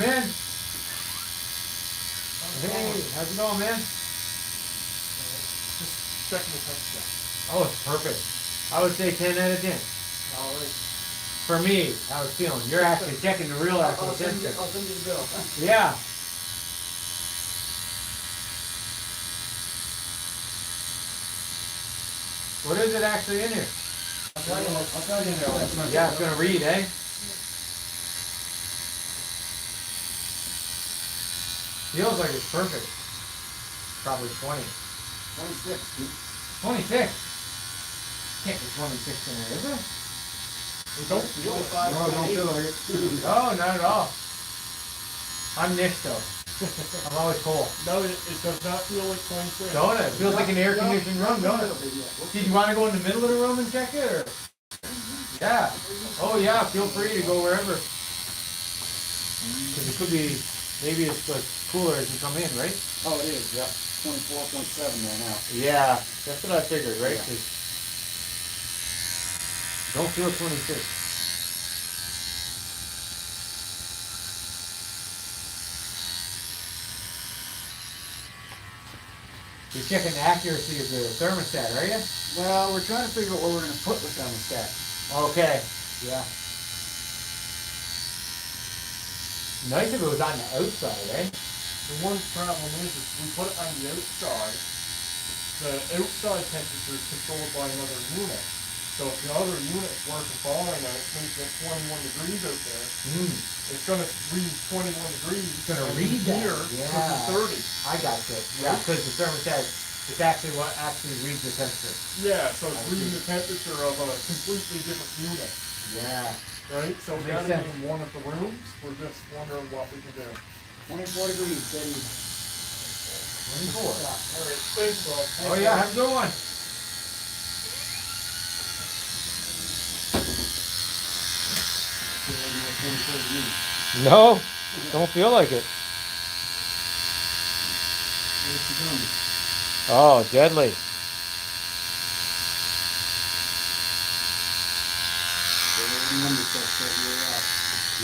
in. Hey, how's it going, man? Just checking the temperature. Oh, it's perfect. I would say 10 out of 10. All right. For me, how it's feeling. You're actually checking the real actual temperature. I'll send you the bill. Yeah. What is it actually in here? I'll tell you now. Yeah, it's gonna read, eh? Feels like it's perfect. Probably 20. 26. 26? Can't be 26 in here, is it? You don't feel it. No, I don't feel like it. No, not at all. I'm Nick though. I'm always cold. No, it does not feel like 26. Don't it? It feels like an air conditioned room, don't it? Did you want to go in the middle of the room and check it? Or? Yeah. Oh yeah, feel free to go wherever. Because it could be, maybe it's like cooler as you come in, right? Oh, it is, yeah. 24.7 there now. Yeah, that's what I figured, right? Yeah. 'Cause don't feel 26. You're checking the accuracy of the thermostat, are you? Well, we're trying to figure out what we're going to put the thermostat. Okay. Yeah. Nice if it was on the outside, eh? The one problem is we put it on the outside. The outside temperature is controlled by another unit. So if the other unit's working fine and it thinks it's 21 degrees out there, it's going to read 21 degrees. It's going to read that. Here, Yeah. 30. I got you. Yeah, because the thermostat, it's actually what actually reads the temperature. Yeah, so it's I reading see. the temperature of a completely different unit. Yeah. Right? So we Makes got it sense. in one of the rooms. We're just wondering what we can do. 24 degrees, baby. 24. All right, thanks, Bob. Oh yeah, have a good one. No, don't feel like it. Oh, deadly.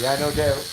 Yeah, no doubt.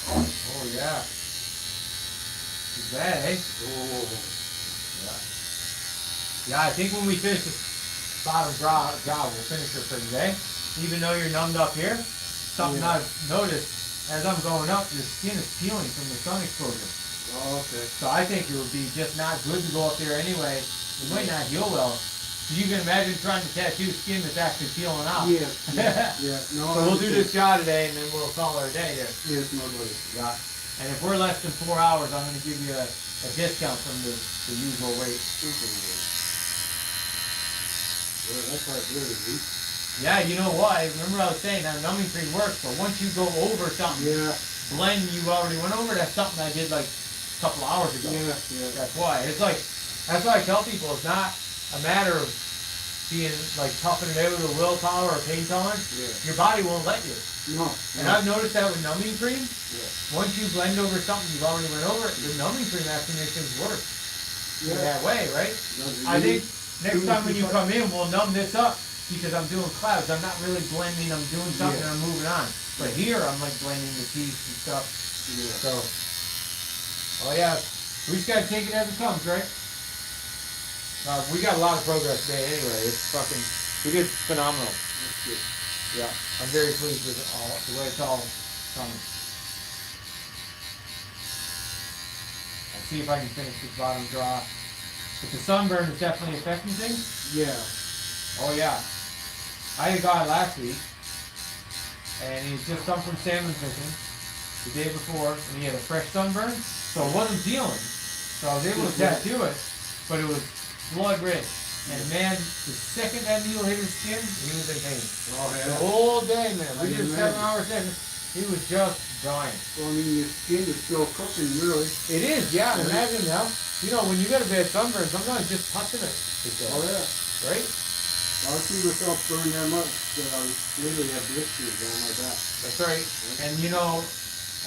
Oh yeah. Too bad, eh? Oh. Yeah. Yeah, I think when we finish this bottom job, we'll finish it for today. Even though you're numbed up here, something I've noticed as I'm going up, your skin is peeling from the sun exposure. Oh, okay. So I think it would be just not good to go up there anyway. It might not heal well. So you can imagine trying to tattoo skin that's actually peeling out. Yeah, yeah. No, So we'll do this job today and then we'll call it a day here. Yes, no worries. Yeah. And if we're less than 4 hours, I'm going to give you a discount from the usual rate. Super weird. Yeah, that's how it really is. Yeah, you know why? Remember I was saying that numbing cream works, but once you go over something, Yeah, blend you already went over, that's something I did like a couple hours ago. yeah, yeah. That's why. It's like, that's why I tell people it's not a matter of being like toughing it out or willpower or pain tolerance. Yeah. Your body won't let you. No, And I've noticed that with numbing cream. yeah. Once you blend over something you've already went over, the numbing cream actually makes things worse. In Yeah. that way, right? Does it I really? think next time when you come in, we'll numb this up because I'm doing clouds. I'm not really blending. I'm doing something Yeah. and I'm moving on. But here, I'm like blending the teeth and stuff. Yeah. So, Oh yeah, we just gotta take it as it comes, right? We got a lot of progress today anyway. It's fucking, we did phenomenal. That's good. Yeah, I'm very pleased with all the way it's all coming. I'll see if I can finish this bottom draw. But the sunburn is definitely affecting things. Yeah. Oh yeah. I had a guy last week, and he's just come from salmon fishing the day before, and he had a fresh sunburn, so it wasn't peeling. So I was able to tattoo it, but it was blood red. And man, the second that needle hit his skin, he was in pain. Oh, The yeah. whole day, man. I We can did 7 imagine. hour sessions. He was just dying. Well, I mean, your skin is still cooking, really. It is, yeah. Imagine now. You know, when you got a bad sunburn, sometimes just touching it. Oh, yeah. Right? I don't see myself burn that much that I literally have blisters down my back. That's right. And you know,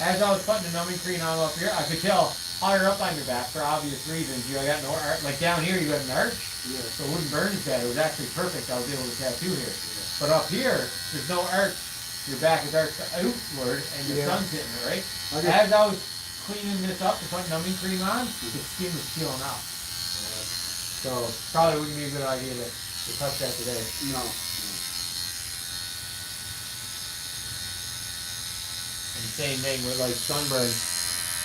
as I was putting the numbing cream on up here, I could tell higher up on your back for obvious reasons. You got no arch, like down here you got an arch, Yeah. so it wouldn't burn as bad. It was actually perfect. I was able to tattoo here. But up here, there's no arch. Your back is arched outward, and your Yeah. sun's hitting it, right? I just, As I was cleaning this up and putting numbing cream on, the skin was peeling off. So probably wouldn't be a good idea to touch that today. no. And same thing with like sunburn.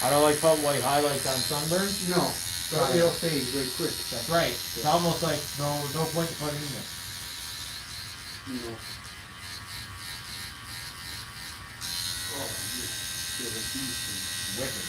I don't like putting white highlights on sunburn. No. So it'll fade very quick. That's right. It's almost like no point to put it in there. You know. Oh, just feel a beast. Wicked.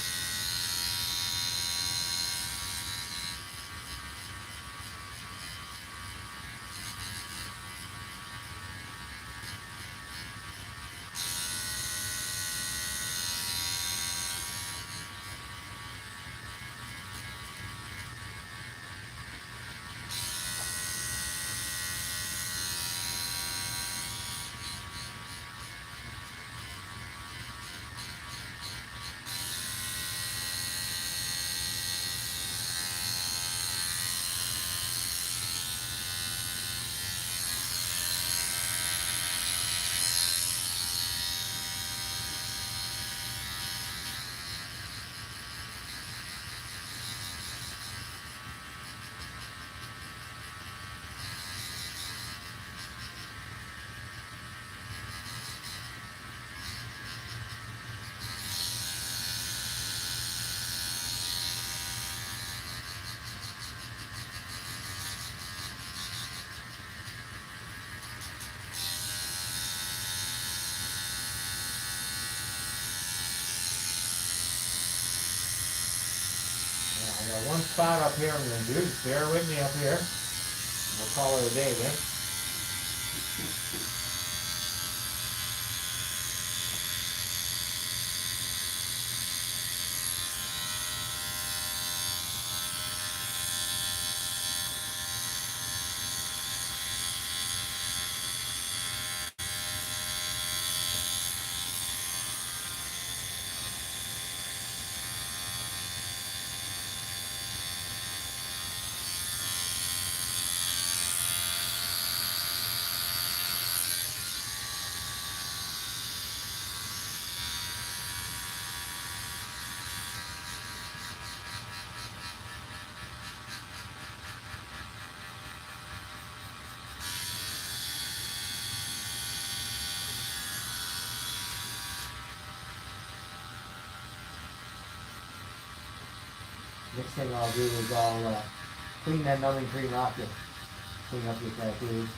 I got one spot up here I'm going to do. Just bear with me up here. We'll call it a day then. Next thing I'll do is I'll clean that numbing cream off you. Clean up your tattoos.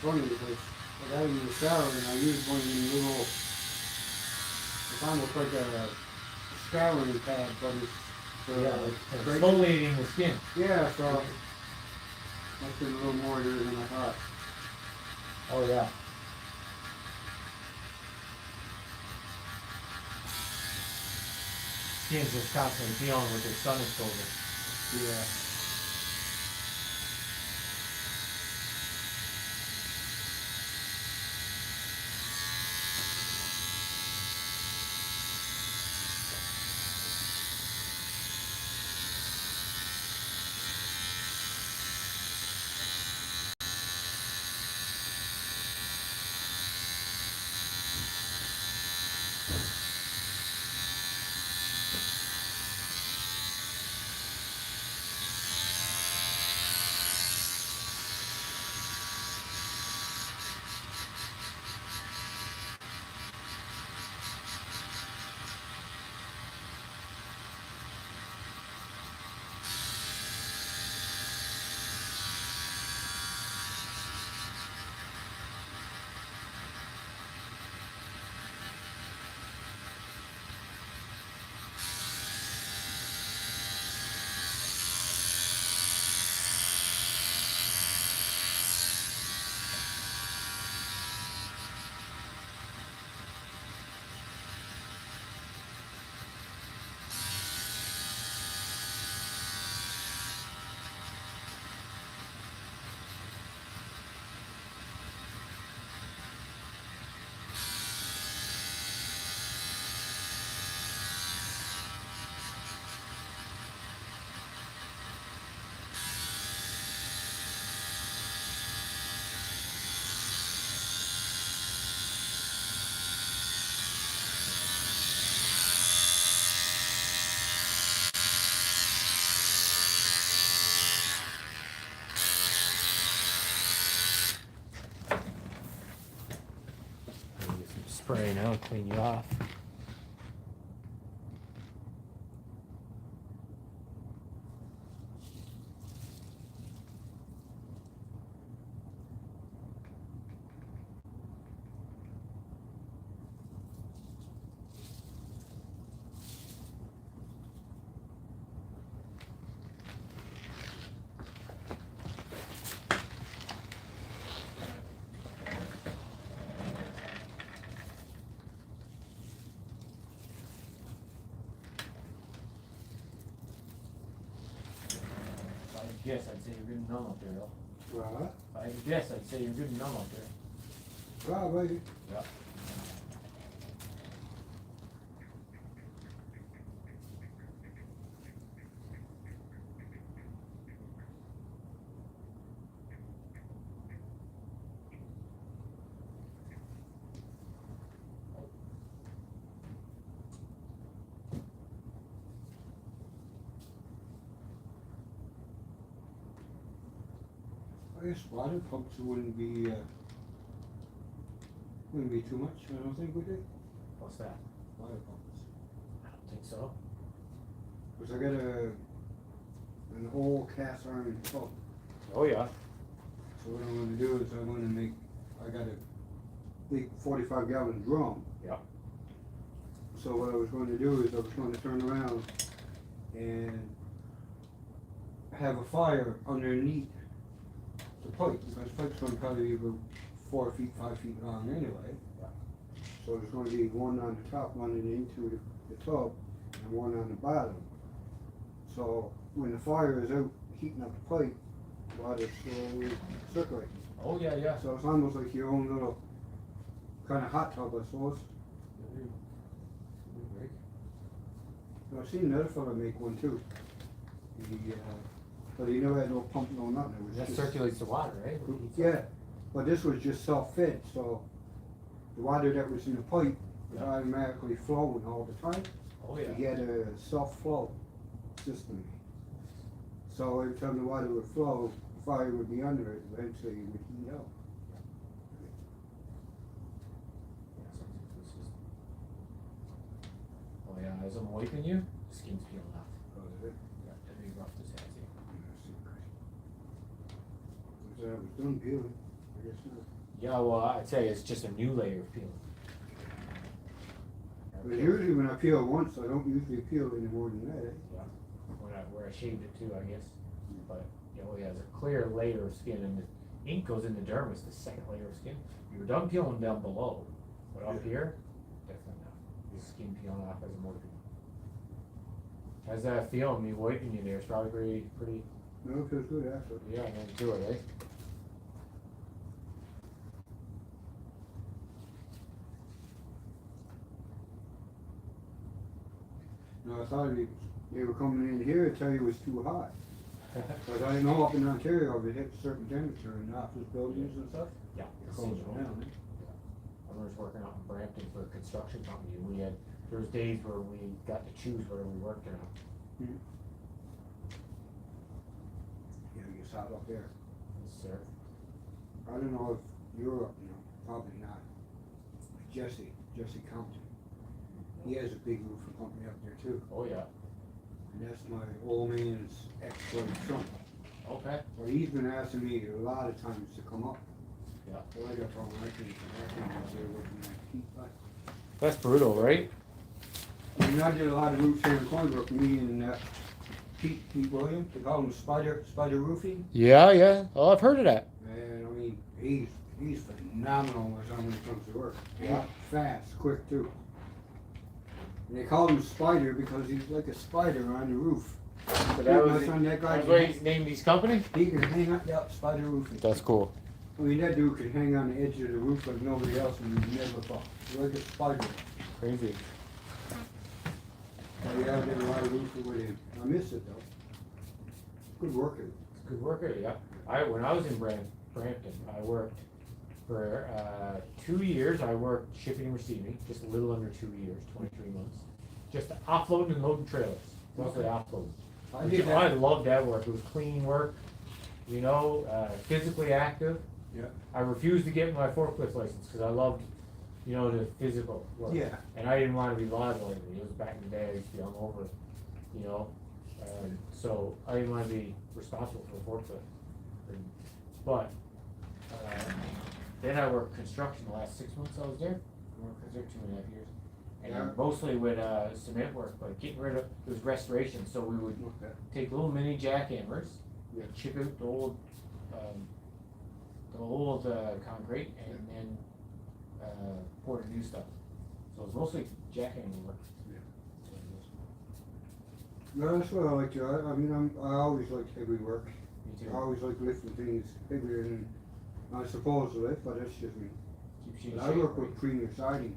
Funny because I got in the shower and I used one of these little, it's almost like a scouring pad, but it's Yeah, it's it's exfoliating the skin. yeah, so must be a little more there than I thought. Oh yeah. Skin's just constantly feeling with their sun exposure. Yeah. spray now and clean you off. Yes, I'd say you're good and numb up there, though. What? If I had to guess, I'd say you're good and numb up there. Probably. Yeah. I guess water pumps wouldn't be too much, I don't think, would they? What's that? Water pumps. I don't think so. Because I got an old cast iron pump. Oh, yeah. So what I'm gonna do is I got a big 45-gallon drum. Yeah. So what I was going to do is I was going to turn around and have a fire underneath the pipe, because the pipe's going to probably be about 4 feet, 5 feet long anyway. Yeah. So there's going to be one on the top running into the tub and one on the bottom. So when the fire is out heating up the pipe, water's slowly circulating. Oh, yeah, yeah. So it's almost like your own little kind of hot tub, I suppose. So I've seen another fella make one too. But he never had no pump, no nothing. It was That just, circulates the water, right? yeah, but this was just self-fed, so the water that was in the pipe was automatically flowing all the time. Oh, yeah. He had a self-flow system. So every time the water would flow, the fire would be under it, eventually it would heat up. Oh, yeah, as I'm wiping you, the skin's peeling off. Oh, is it? Yeah, that'd be rough to say. I was done peeling, I guess not. Yeah, well, I'd say it's just a new layer of peeling. But usually when I peel once, I don't usually peel any more than that. Yeah, where I shaved it too, I guess. But, you know, it has a clear layer of skin, and the ink goes in the dermis, the second layer of skin. You're done peeling down below, but up here, definitely not. The skin peeling off as I'm working. How's that feel? Me wiping you there? It's probably pretty. No, it feels good after. Yeah, I do it, right? No, I thought they were coming in here to tell you it was too hot. But I know up in Ontario, if it hits a certain temperature in office buildings and stuff, Yeah. it cools it down. I was working out in Brampton for a construction company, and there was days where we got to choose where we worked around. Mhm. Yeah, it gets hot up there. Yes, sir. I don't know if you're up, probably not. Jesse Compton. He has a big roofing company up there too. Oh, yeah. And that's my old man's ex-wife's son. Okay. Well, he's been asking me a lot of times to come up. Yeah. Well, I got told him I can't out there working that heat. But That's brutal, right? I mean, I did a lot of roofs here in Cornbrook, me and Pete Williams, they call him Spider Roofing. Yeah, yeah. Oh, I've heard of that. And I mean, he's phenomenal when it comes to work. Yeah. Fast, quick too. And they call him Spider because he's like a spider on the roof. So that guy. that's why he's named his company? He can hang up Spider Roofing. That's cool. I mean, that dude can hang on the edge of the roof like nobody else and he never fall. He's like a spider. Crazy. Yeah, I did a lot of roofing with him. I miss it though. Good worker. It's a good worker, yeah. When I was in Brampton, I worked for 2 years. I worked shipping and receiving, just a little under 2 years, 23 months. Just offloading and loading trailers, mostly offloading. I did that. I loved that work. It was clean work, physically active. Yeah. I refused to get my forklift license because I loved you know, the physical work. Yeah. And I didn't wanna be liable lately, it was back in the day, I used to be hungover, you know, so I didn't wanna be responsible for a forklift. But, then I worked construction the last 6 months I was there, I was there 2.5 years. And Yeah. mostly with, cement work, like getting rid of, it was restoration, so we would Okay. take little mini jackhammers, Yeah. chip out the old concrete, and then pour the new stuff. So it's mostly jackhammer work. No, that's what I like to, I mean, I always like heavy work. Me I too. always like lifting things heavier than I'm supposed to lift, but that's just me. Keeps you in I shape, work right? with Premier Siding.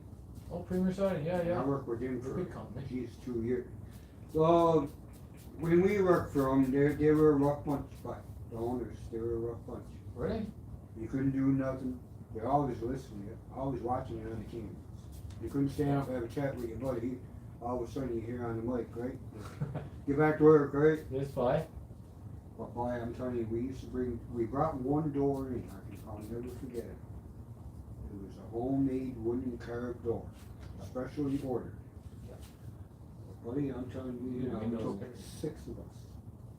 Oh, Premier Siding, yeah, yeah. I work with them They're a for, good company. geez, 2 years. Well, when we worked for them, they were a rough bunch, but the owners, they were a rough bunch. Really? You couldn't do nothing. They're always listening to you, always watching you on the cameras. You couldn't stand up and have a chat with your buddy. All of a sudden you hear on the mic, right? Get back to work, right? This fly? But boy, I'm telling you, we brought one door in. I'll never forget it. It was a homemade wooden carved door, specially ordered. Buddy, I'm telling you, Yeah, it windows took bigger. 6 of us.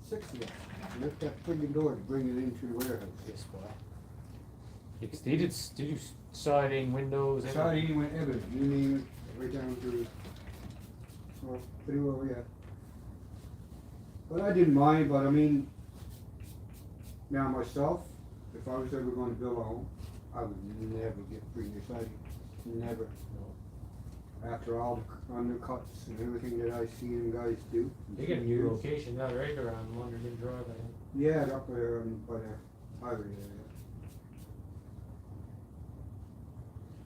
6 of us. To lift that friggin' door to bring it into the warehouse. This fly. Yeah, 'cause they did do siding, windows, everything. Siding went everything, you name it, right down to, well, pretty well, yeah. But I didn't mind, but I mean, now myself, if I was ever gonna build a home, I would never get Premier Siding, never. After all the undercuts and everything that I see them guys do. They got a new location now, right around London Drive, I think. Yeah, up there by the highway there, yeah.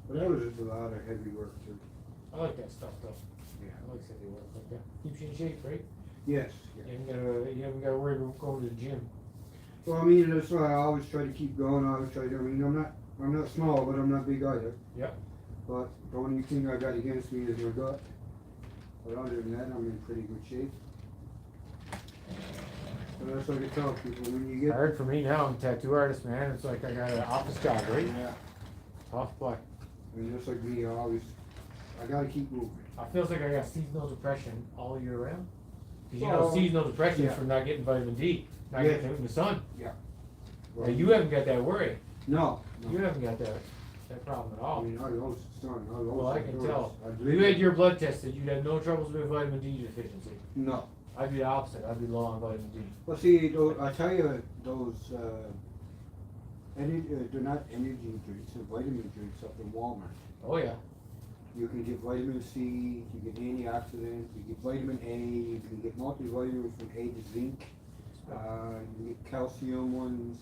But that was just a lot of heavy work too. I like that stuff though. Yeah. I like city work like that. Keeps you in shape, right? Yes, You yeah. haven't gotta worry about going to the gym. Well, I mean, that's why I always try to keep going, I always try to, I mean, I'm not small, but I'm not big either. Yep. But the only thing I got against me is my gut. But other than that, I'm in pretty good shape. But that's like I tell people, when you get. Hard for me now, I'm a tattoo artist, man. It's like I got an office job, right? Yeah. Tough, but I mean, just like me, I gotta keep moving. I feels like I got seasonal depression all year round. Cause you Well, know, seasonal depression yeah. is from not getting vitamin D, not Yeah. getting out in the sun. Well, Now, you haven't got that worry. No. You haven't got that problem at I all. mean, I lost the sun, I lost Well, I the can doors. tell. I You believe had it. your blood tested, you'd have no troubles with vitamin D deficiency. No. I'd be the opposite, I'd be low on vitamin D. Well, see, I tell you, those, they're not energy drinks, they're vitamin drinks up in Walmart. Oh, yeah. You can get vitamin C, you get antioxidant, you get vitamin A, you can get multivitamin from A to zinc, you can get calcium ones.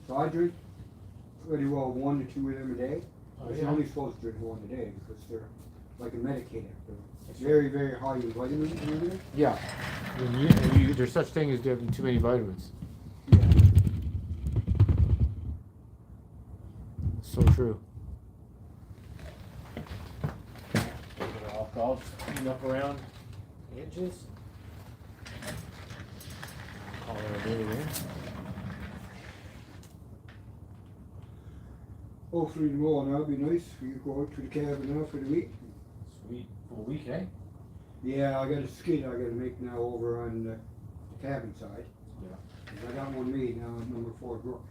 So I drink pretty well 1 to 2 of them a day. Oh, But yeah. you're only supposed to drink 1 a day because they're like a medicator. That's They're very, very high in vitamins in there. Yeah. There's such thing as having too many vitamins. Yeah. So true. I'll just clean up around the edges. Call it a day there. Hopefully tomorrow now, it'll be nice for you to go out to the cabin now for the week. Sweet. Full week, eh? Yeah, I got a skid I gotta make now over on the cabin side. Yeah. 'Cause I got one made now at number 4 Brook.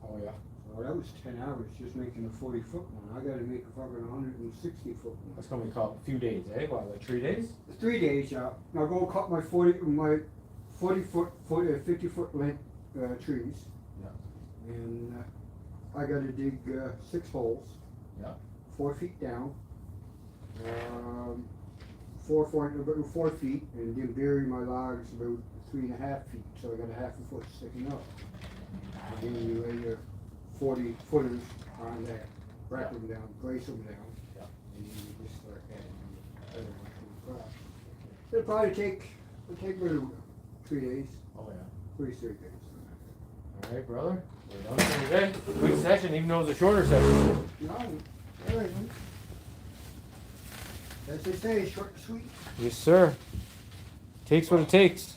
Oh, yeah. So that was 10 hours just making a 40-foot one. I gotta make a fucking 160-foot one. That's gonna be called a few days, eh? What, like 3 days? 3 days, yeah. Now go cut my 50-foot length trees. Yeah. And I gotta dig 6 holes. Yeah. 4 feet down. 4 feet, and then bury my logs about 3.5 feet. So I got a half a foot sticking up. And then you lay your 40 footers on that, wrap them down, brace them down. Yeah. And then you just start adding the other ones to the crop. It'll probably take about 3 days, Oh, yeah. 3 straight days. All right, brother. We're done for today. Quick session, even though it's a shorter session. No, all right, man. As they say, short and sweet. Yes, sir. Takes what it takes.